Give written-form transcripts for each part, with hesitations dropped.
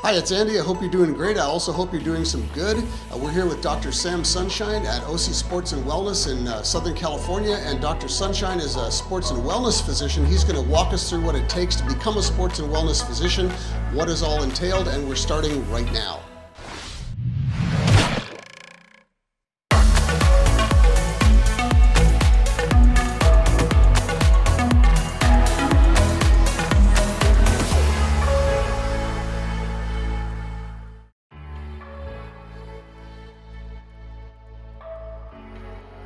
Hi, it's Andy. I hope you're doing great. I also hope you're doing some good. We're here with Dr. Sam Sunshine at OC Sports and Wellness in Southern California, and Dr. Sunshine is a sports and wellness physician. He's going to walk us through what it takes to become a sports and wellness physician, what is all entailed, and we're starting right now.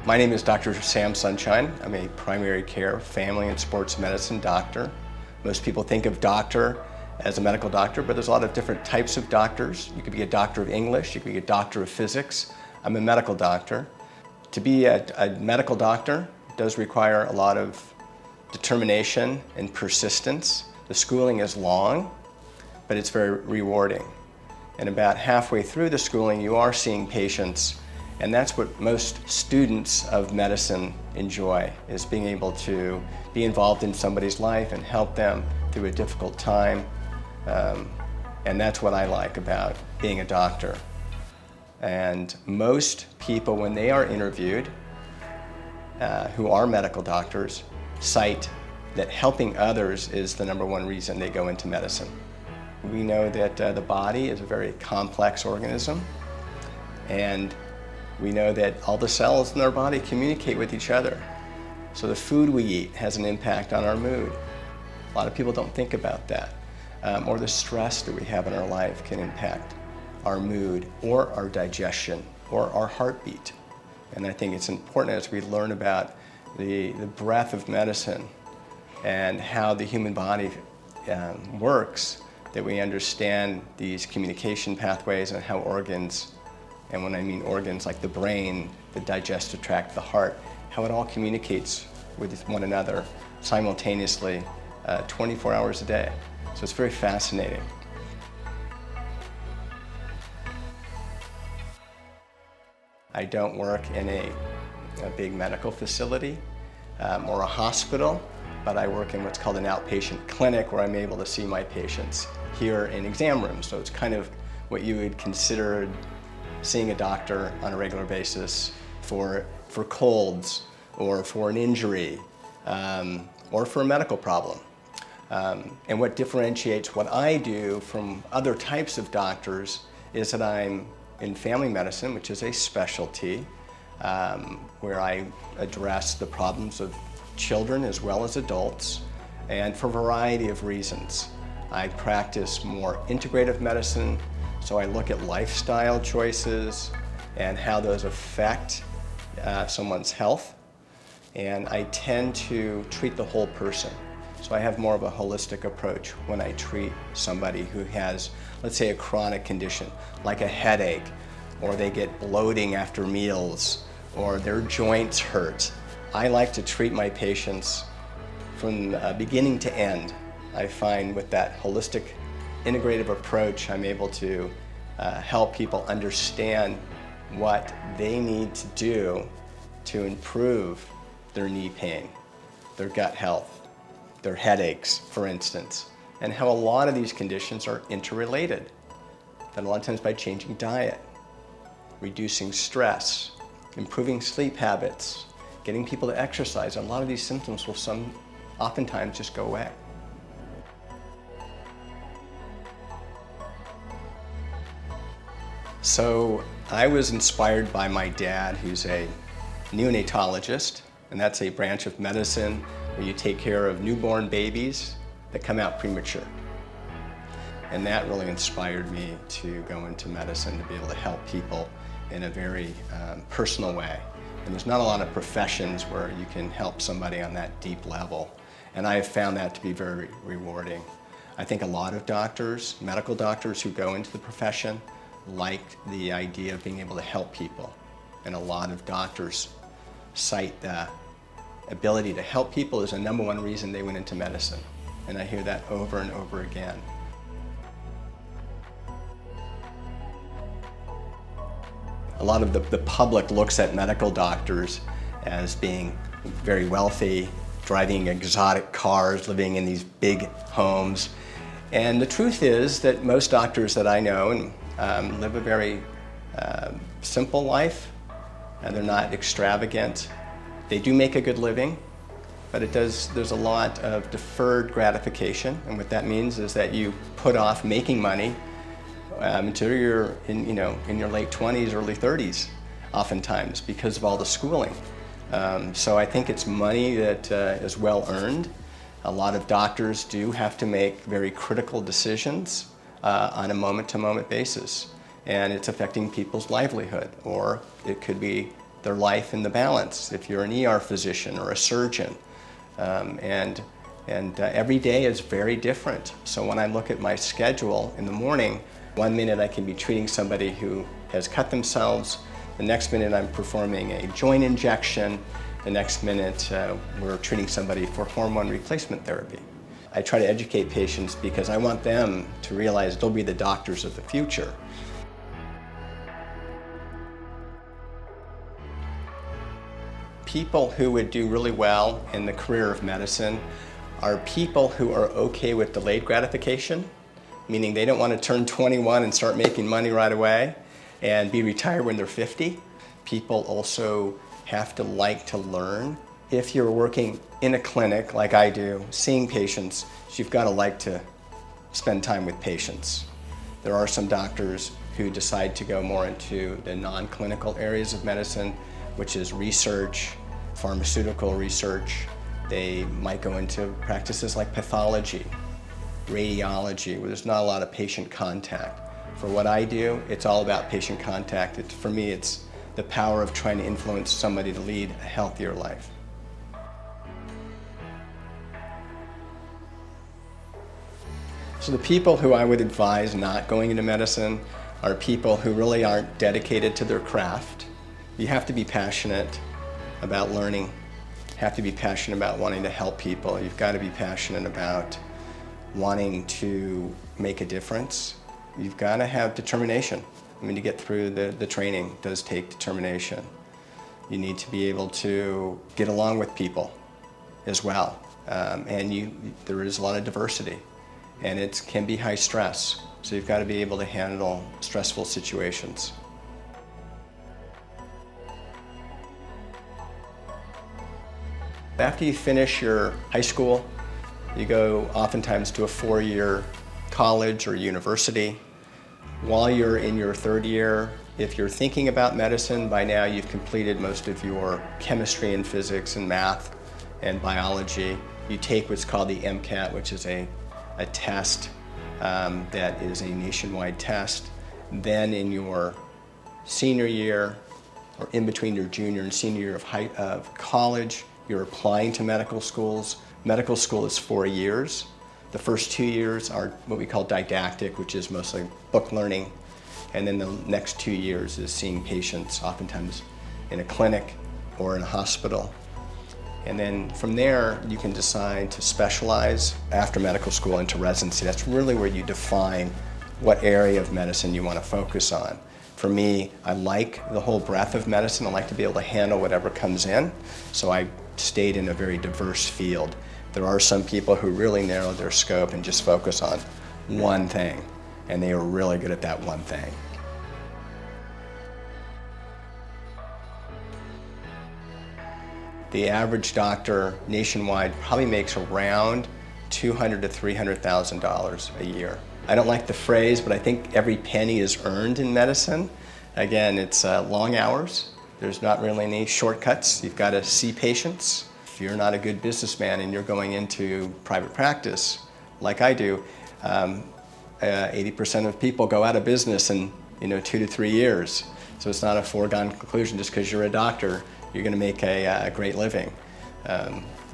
My name is Dr. Sam Sunshine. I'm a primary care, family, and sports medicine doctor. Most people think of doctor as a medical doctor, but there's a lot of different types of doctors. You could be a doctor of English, you could be a doctor of physics. I'm a medical doctor. To be a medical doctor does require a lot of determination and persistence. The schooling is long, but it's very rewarding. And about halfway through the schooling, you are seeing patients. And that's what most students of medicine enjoy, is being able to be involved in somebody's life and help them through a difficult time. And that's what I like about being a doctor. And most people, when they are interviewed, who are medical doctors, cite that helping others is the #1 reason they go into medicine. We know that the body is a very complex organism, and we know that all the cells in our body communicate with each other. So the food we eat has an impact on our mood. A lot of people don't think about that. Or the stress that we have in our life can impact our mood or our digestion or our heartbeat. And I think it's important as we learn about the breadth of medicine and how the human body works, that we understand these communication pathways and how organs, and when I mean organs like the brain, the digestive tract, the heart, how it all communicates with one another simultaneously 24 hours a day. So it's very fascinating. I don't work in a big medical facility or a hospital, but I work in what's called an outpatient clinic, where I'm able to see my patients here in exam rooms. So it's kind of what you would consider seeing a doctor on a regular basis for colds or for an injury or for a medical problem. And what differentiates what I do from other types of doctors is that I'm in family medicine, which is a specialty where I address the problems of children as well as adults, and for a variety of reasons. I practice more integrative medicine, so I look at lifestyle choices and how those affect someone's health. And I tend to treat the whole person. So I have more of a holistic approach when I treat somebody who has, let's say, a chronic condition, like a headache, or they get bloating after meals, or their joints hurt. I like to treat my patients from beginning to end. I find with that holistic integrative approach, I'm able to help people understand what they need to do to improve their knee pain, their gut health, their headaches, for instance, and how a lot of these conditions are interrelated. That a lot of times by changing diet, reducing stress, improving sleep habits, getting people to exercise, a lot of these symptoms will oftentimes just go away. So I was inspired by my dad, who's a neonatologist, and that's a branch of medicine where you take care of newborn babies that come out premature. And that really inspired me to go into medicine, to be able to help people in a very personal way. And there's not a lot of professions where you can help somebody on that deep level. And I have found that to be very rewarding. I think a lot of doctors, medical doctors who go into the profession, like the idea of being able to help people. And a lot of doctors cite the ability to help people as a #1 reason they went into medicine. And I hear that over and over again. A lot of the public looks at medical doctors as being very wealthy, driving exotic cars, living in these big homes. And the truth is that most doctors that I know live a very simple life, and they're not extravagant. They do make a good living, but there's a lot of deferred gratification, and what that means is that you put off making money until you're in your late 20s, early 30s, oftentimes because of all the schooling. So I think it's money that is well earned. A lot of doctors do have to make very critical decisions on a moment-to-moment basis, and it's affecting people's livelihood, or it could be their life in the balance if you're an ER physician or a surgeon. And every day is very different. So when I look at my schedule in the morning, one minute I can be treating somebody who has cut themselves, the next minute I'm performing a joint injection, the next minute we're treating somebody for hormone replacement therapy. I try to educate patients because I want them to realize they'll be the doctors of the future. People who would do really well in the career of medicine are people who are okay with delayed gratification, meaning they don't want to turn 21 and start making money right away and be retired when they're 50. People also have to like to learn. If you're working in a clinic like I do, seeing patients, you've got to like to spend time with patients. There are some doctors who decide to go more into the non-clinical areas of medicine, which is research, pharmaceutical research. They might go into practices like pathology, radiology, where there's not a lot of patient contact. For what I do, it's all about patient contact. For me, it's the power of trying to influence somebody to lead a healthier life. So the people who I would advise not going into medicine are people who really aren't dedicated to their craft. You have to be passionate about learning. You have to be passionate about wanting to help people. You've got to be passionate about wanting to make a difference. You've got to have determination. I mean, to get through the training does take determination. You need to be able to get along with people as well. There is a lot of diversity, and it can be high stress. So you've got to be able to handle stressful situations. After you finish your high school, you go oftentimes to a 4-year college or university. While you're in your 3rd year, if you're thinking about medicine, by now you've completed most of your chemistry and physics and math and biology. You take what's called the MCAT, which is a test that is a nationwide test. Then in your senior year, or in between your junior and senior year of college, you're applying to medical schools. Medical school is 4 years. The first 2 years are what we call didactic, which is mostly book learning. And then the next 2 years is seeing patients, oftentimes in a clinic or in a hospital. And then from there, you can decide to specialize after medical school into residency. That's really where you define what area of medicine you want to focus on. For me, I like the whole breadth of medicine. I like to be able to handle whatever comes in. So I stayed in a very diverse field. There are some people who really narrow their scope and just focus on one thing, and they are really good at that one thing. The average doctor nationwide probably makes around $200,000 to $300,000 a year. I don't like the phrase, but I think every penny is earned in medicine. Again, it's long hours. There's not really any shortcuts. You've got to see patients. If you're not a good businessman and you're going into private practice, like I do, 80% of people go out of business in 2 to 3 years. So it's not a foregone conclusion just because you're a doctor, you're going to make a great living.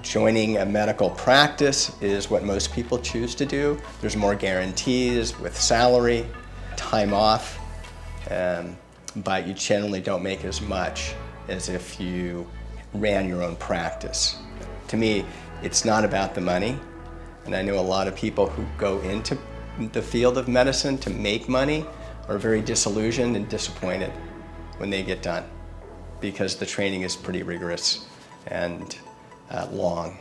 Joining a medical practice is what most people choose to do. There's more guarantees with salary, time off, but you generally don't make as much as if you ran your own practice. To me, it's not about the money, and I know a lot of people who go into the field of medicine to make money are very disillusioned and disappointed when they get done, because the training is pretty rigorous and long.